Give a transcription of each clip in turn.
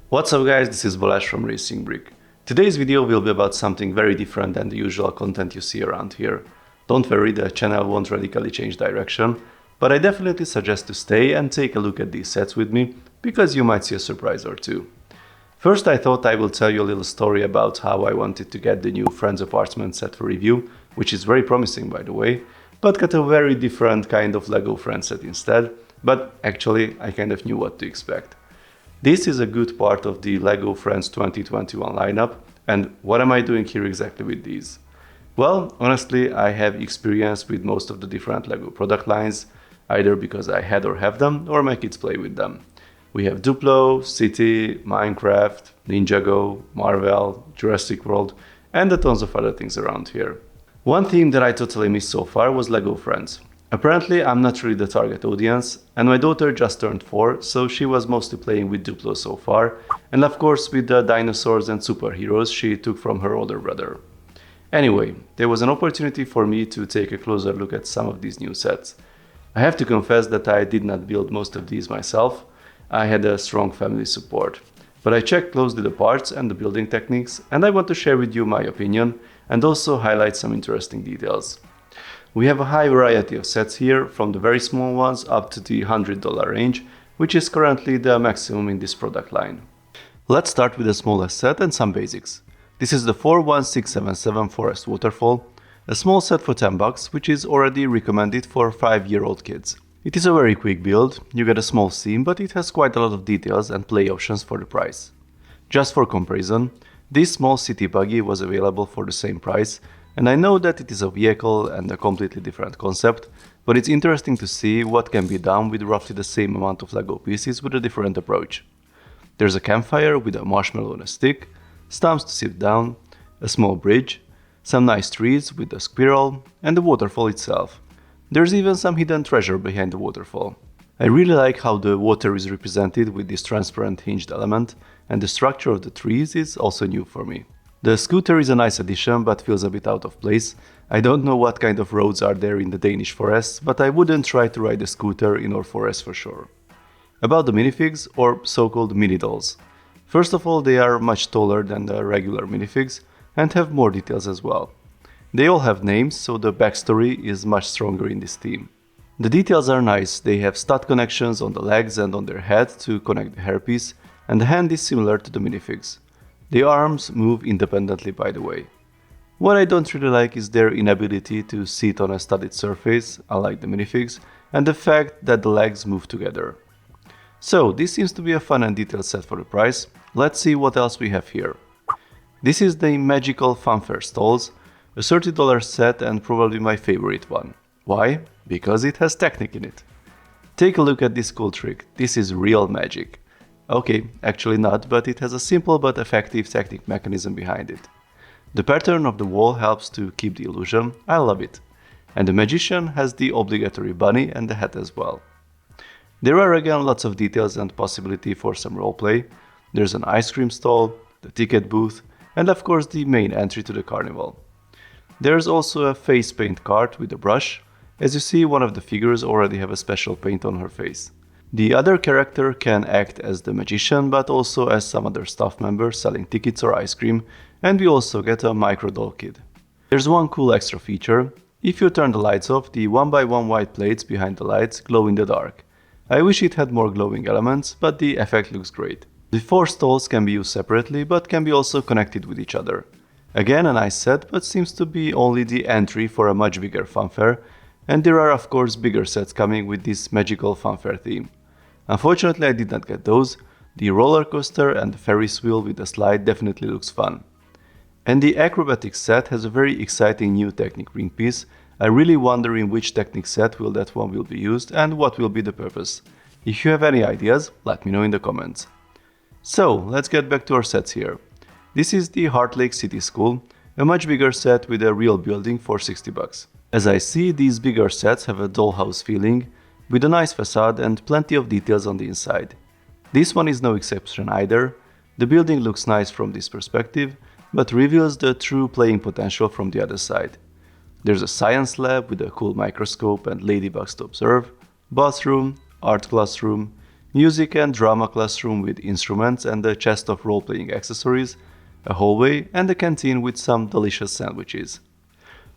What's up guys, this is Balázs from Racing Brick. Today's video will be about something very different than the usual content you see around here. Don't worry, the channel won't radically change direction, but I definitely suggest to stay and take a look at these sets with me, because you might see a surprise or two. First, I thought I will tell you a little story about how I wanted to get the new Friends Apartment set for review, which is very promising by the way, but got a very different kind of LEGO Friends set instead, but actually I kind of knew what to expect. This is a good part of the LEGO Friends 2021 lineup, and what am I doing here exactly with these? Well, honestly, I have experience with most of the different LEGO product lines, either because I had or have them, or my kids play with them. We have Duplo, City, Minecraft, Ninjago, Marvel, Jurassic World, and a tons of other things around here. One theme that I totally missed so far was LEGO Friends. Apparently, I'm not really the target audience, and my daughter just turned 4, so she was mostly playing with Duplo so far, and of course with the dinosaurs and superheroes she took from her older brother. Anyway, there was an opportunity for me to take a closer look at some of these new sets. I have to confess that I did not build most of these myself. I had a strong family support. But I checked closely the parts and the building techniques, and I want to share with you my opinion and also highlight some interesting details. We have a high variety of sets here, from the very small ones up to the $100 range, which is currently the maximum in this product line. Let's start with the smallest set and some basics. This is the 41677 Forest Waterfall, a small set for $10, which is already recommended for 5-year-old kids. It is a very quick build, you get a small seam, but it has quite a lot of details and play options for the price. Just for comparison, this small city buggy was available for the same price, and I know that it is a vehicle and a completely different concept, but it's interesting to see what can be done with roughly the same amount of LEGO pieces with a different approach. There's a campfire with a marshmallow on a stick, stumps to sit down, a small bridge, some nice trees with a squirrel, and the waterfall itself. There's even some hidden treasure behind the waterfall. I really like how the water is represented with this transparent hinged element, and the structure of the trees is also new for me. The scooter is a nice addition, but feels a bit out of place. I don't know what kind of roads are there in the Danish forests, but I wouldn't try to ride a scooter in our forest for sure. About the minifigs, or so-called Minidolls. First of all, they are much taller than the regular minifigs, and have more details as well. They all have names, so the backstory is much stronger in this theme. The details are nice, they have stud connections on the legs and on their head to connect the hairpiece, and the hand is similar to the minifigs. The arms move independently, by the way. What I don't really like is their inability to sit on a studded surface, unlike the minifigs, and the fact that the legs move together. So, this seems to be a fun and detailed set for the price. Let's see what else we have here. This is the Magical Funfair Stalls, a $30 set and probably my favorite one. Why? Because it has Technic in it. Take a look at this cool trick, this is real magic. Okay, actually not, but it has a simple but effective Technic mechanism behind it. The pattern of the wall helps to keep the illusion, I love it. And the magician has the obligatory bunny and the hat as well. There are again lots of details and possibility for some roleplay. There's an ice cream stall, the ticket booth, and of course the main entry to the carnival. There's also a face paint cart with a brush. As you see, one of the figures already have a special paint on her face. The other character can act as the magician, but also as some other staff member selling tickets or ice cream, and we also get a micro doll kid. There's one cool extra feature. If you turn the lights off, the 1x1 white plates behind the lights glow in the dark. I wish it had more glowing elements, but the effect looks great. The 4 stalls can be used separately, but can be also connected with each other. Again, a nice set, but seems to be only the entry for a much bigger funfair, and there are of course bigger sets coming with this magical funfair theme. Unfortunately, I did not get those. The roller coaster and the Ferris wheel with the slide definitely looks fun. And the acrobatic set has a very exciting new Technic ring piece. I really wonder in which Technic set that one will be used and what will be the purpose. If you have any ideas, let me know in the comments. So, let's get back to our sets here. This is the Heart Lake City School, a much bigger set with a real building for $60. As I see, these bigger sets have a dollhouse feeling, with a nice facade and plenty of details on the inside. This one is no exception either. The building looks nice from this perspective, but reveals the true playing potential from the other side. There's a science lab with a cool microscope and ladybugs to observe, bathroom, art classroom, music and drama classroom with instruments and a chest of role-playing accessories, a hallway, and a canteen with some delicious sandwiches.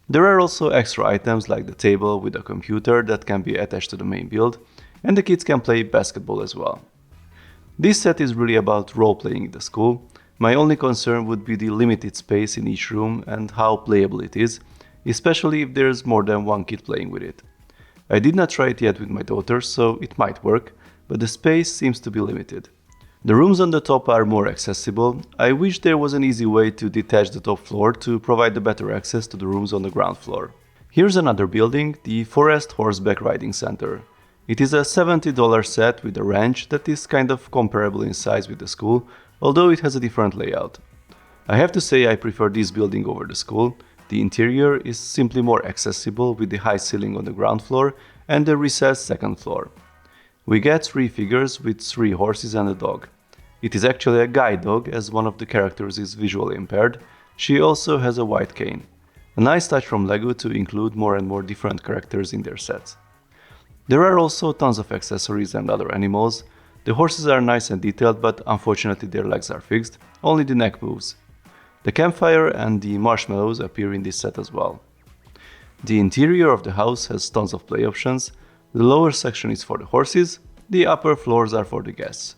There are also extra items like the table with a computer that can be attached to the main build, and the kids can play basketball as well. This set is really about role-playing in the school. My only concern would be the limited space in each room and how playable it is, especially if there's more than one kid playing with it. I did not try it yet with my daughter, so it might work, but the space seems to be limited. The rooms on the top are more accessible. I wish there was an easy way to detach the top floor to provide better access to the rooms on the ground floor. Here's another building, the Forest Horseback Riding Center. It is a $70 set with a ranch that is kind of comparable in size with the school, although it has a different layout. I have to say I prefer this building over the school. The interior is simply more accessible with the high ceiling on the ground floor and the recessed second floor. We get 3 figures with 3 horses and a dog. It is actually a guide dog as one of the characters is visually impaired. She also has a white cane. A nice touch from LEGO to include more and more different characters in their sets. There are also tons of accessories and other animals. The horses are nice and detailed, but unfortunately their legs are fixed, only the neck moves. The campfire and the marshmallows appear in this set as well. The interior of the house has tons of play options. The lower section is for the horses, the upper floors are for the guests.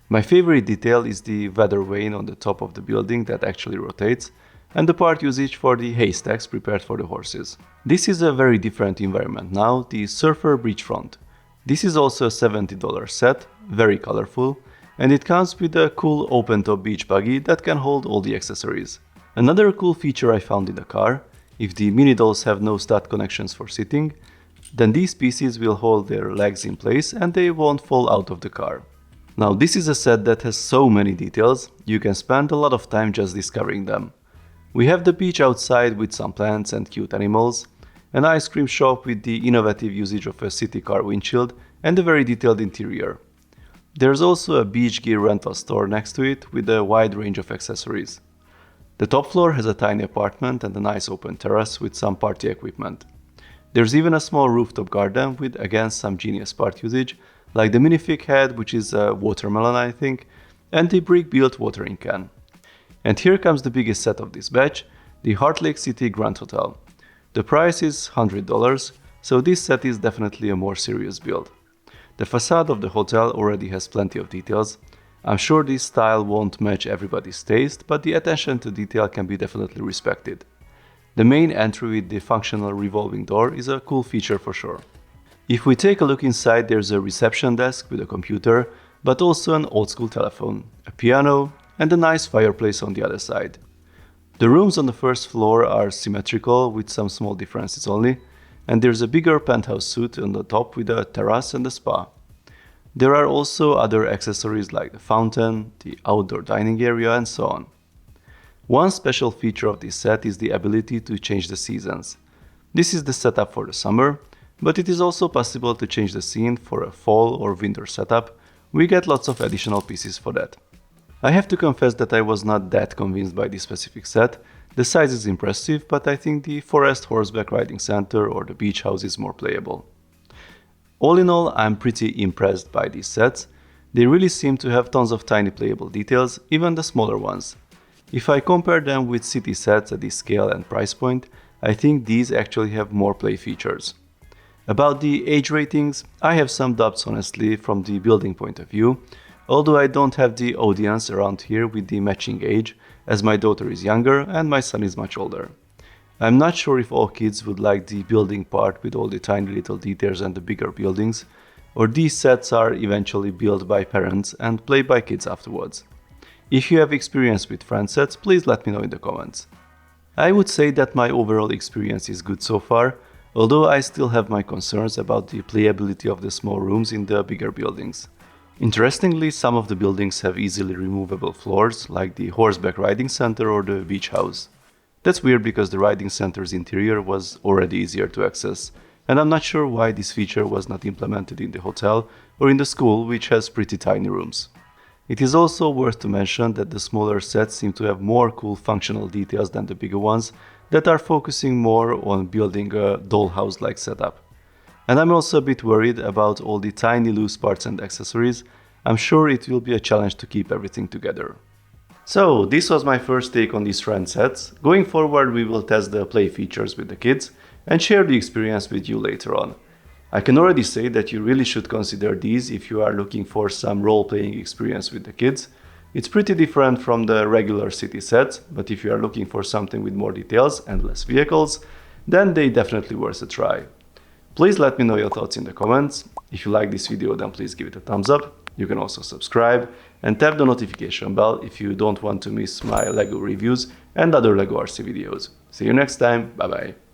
My favorite detail is the weather vane on the top of the building that actually rotates, and the part usage for the haystacks prepared for the horses. This is a very different environment now, the Surfer Beachfront. This is also a $70 set, very colorful, and it comes with a cool open-top beach buggy that can hold all the accessories. Another cool feature I found in the car, if the Minidolls have no stud connections for sitting, then these pieces will hold their legs in place and they won't fall out of the car. Now this is a set that has so many details, you can spend a lot of time just discovering them. We have the beach outside with some plants and cute animals, an ice cream shop with the innovative usage of a city car windshield and a very detailed interior. There's also a beach gear rental store next to it with a wide range of accessories. The top floor has a tiny apartment and a nice open terrace with some party equipment. There's even a small rooftop garden with again some genius part usage, like the minifig head, which is a watermelon I think, and the brick-built watering can. And here comes the biggest set of this batch, the Heart Lake City Grand Hotel. The price is $100, so this set is definitely a more serious build. The facade of the hotel already has plenty of details. I'm sure this style won't match everybody's taste, but the attention to detail can be definitely respected. The main entry with the functional revolving door is a cool feature for sure. If we take a look inside, there's a reception desk with a computer, but also an old school telephone, a piano, and a nice fireplace on the other side. The rooms on the first floor are symmetrical with some small differences only, and there's a bigger penthouse suite on the top with a terrace and a spa. There are also other accessories like the fountain, the outdoor dining area, and so on. One special feature of this set is the ability to change the seasons. This is the setup for the summer, but it is also possible to change the scene for a fall or winter setup. We get lots of additional pieces for that. I have to confess that I was not that convinced by this specific set. The size is impressive, but I think the Forest Horseback Riding Center or the Beach House is more playable. All in all, I'm pretty impressed by these sets. They really seem to have tons of tiny playable details, even the smaller ones. If I compare them with city sets at this scale and price point, I think these actually have more play features. About the age ratings, I have some doubts honestly from the building point of view, although I don't have the audience around here with the matching age, as my daughter is younger and my son is much older. I'm not sure if all kids would like the building part with all the tiny little details and the bigger buildings, or these sets are eventually built by parents and played by kids afterwards. If you have experience with friend sets, please let me know in the comments. I would say that my overall experience is good so far, although I still have my concerns about the playability of the small rooms in the bigger buildings. Interestingly, some of the buildings have easily removable floors, like the Horseback Riding Center or the Beach House. That's weird because the riding center's interior was already easier to access, and I'm not sure why this feature was not implemented in the hotel or in the school, which has pretty tiny rooms. It is also worth to mention that the smaller sets seem to have more cool functional details than the bigger ones that are focusing more on building a dollhouse-like setup. And I'm also a bit worried about all the tiny loose parts and accessories. I'm sure it will be a challenge to keep everything together. So this was my first take on these friend sets. Going forward we will test the play features with the kids and share the experience with you later on. I can already say that you really should consider these if you are looking for some role-playing experience with the kids. It's pretty different from the regular city sets, but if you are looking for something with more details and less vehicles, then they definitely worth a try. Please let me know your thoughts in the comments. If you like this video, then please give it a thumbs up. You can also subscribe and tap the notification bell if you don't want to miss my LEGO reviews and other LEGO RC videos. See you next time, bye bye!